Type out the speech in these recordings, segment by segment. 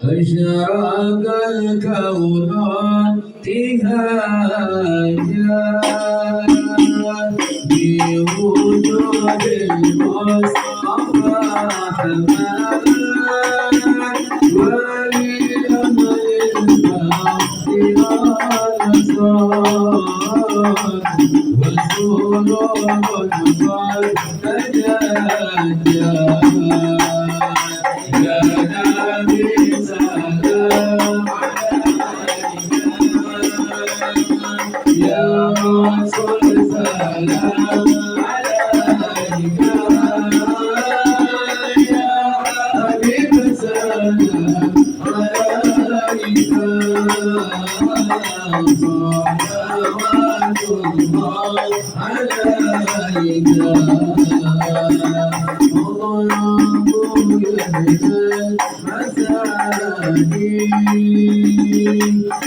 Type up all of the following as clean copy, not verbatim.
أشرق الكون ابتهاجا بوجود المصطفى حماد ولأمر المغفرة نصار وسرور قد تجلى يا نبي سلام عليك يا رسول سلام عليك يا حبيب سلام عليك صلوات الله عليك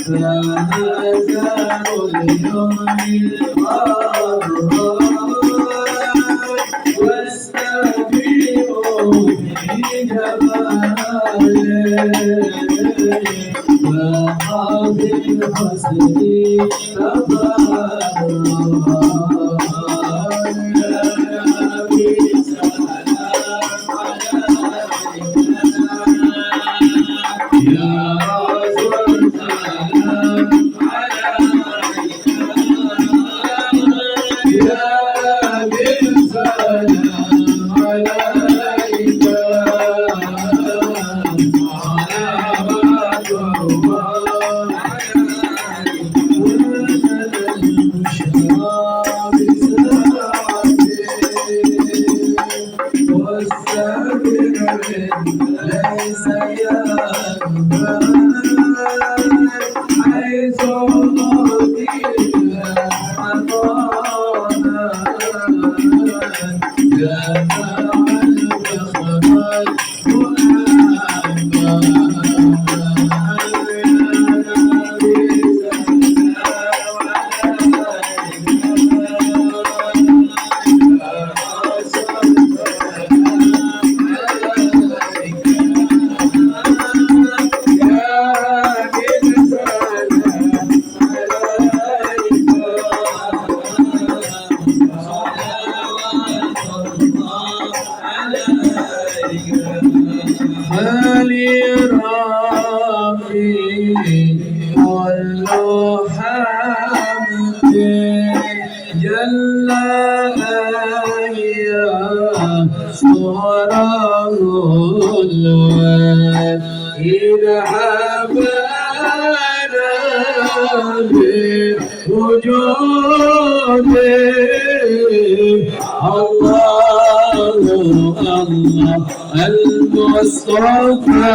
لا نزال اليوم الغرار واستبيعوا بجماله وقاض الحسن تبارك يا نبي سلام عليك يا رسول سلام عليك يا نبي سلام عليك صلوات الله ليس حيث نطيل عطانا جمع الفخر جل صوره إذا حبانا بوجوده الله المصطفى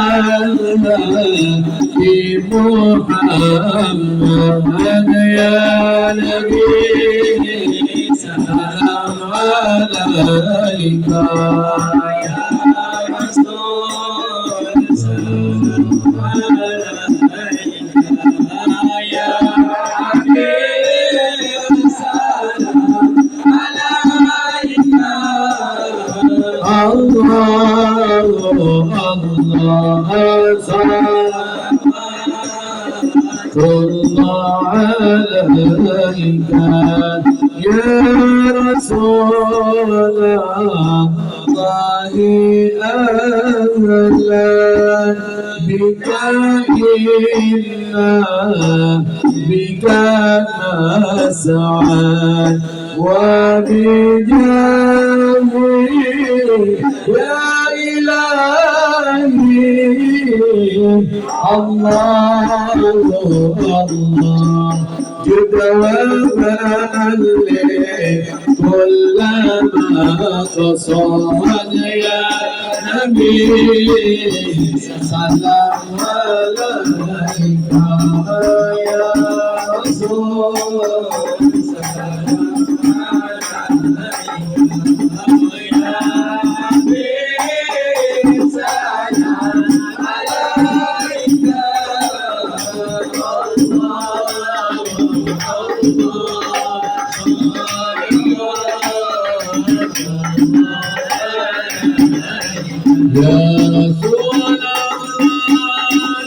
في محمد يا نبي سلام عليك يا رسول سلام عليك يا حبيب سلام عليك الله صلوات الله عليك يا رسول الله أهلا بك إنا بك نسعد وبجاهه يا إلهي الله جد وبلغ كلما قصد يا نبي سلام عليك يا رسول سلام عليك يا حبيب سلام عليك يا رسول الله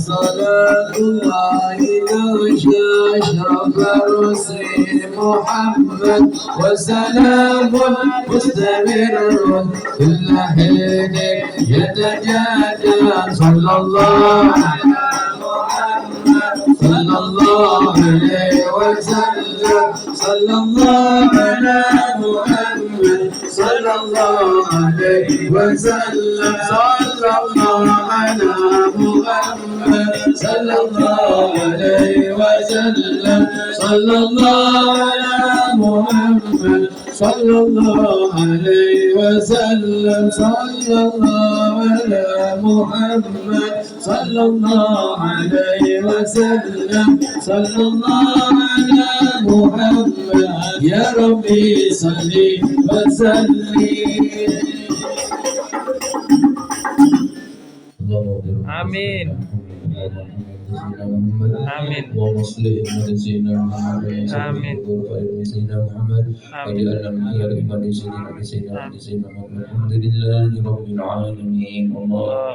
صلاة الله أشرف الرسل محمد وسلام مستمر كل حين يتجدد صلى الله على محمد صلى الله عليه وسلم صلى الله على محمد صلى الله عليه وسلم صلى الله على محمد صلى الله عليه وسلم صلى الله على محمد صلى الله عليه وسلم صلى الله على محمد صلى الله عليه وسلم صلى الله على محمد يا ربي صل وسلم. آمين آمين اللهم صل على سيدنا محمد آمين سيدنا محمد وجعلنا من خير سيدنا محمد الحمد لله رب العالمين. الله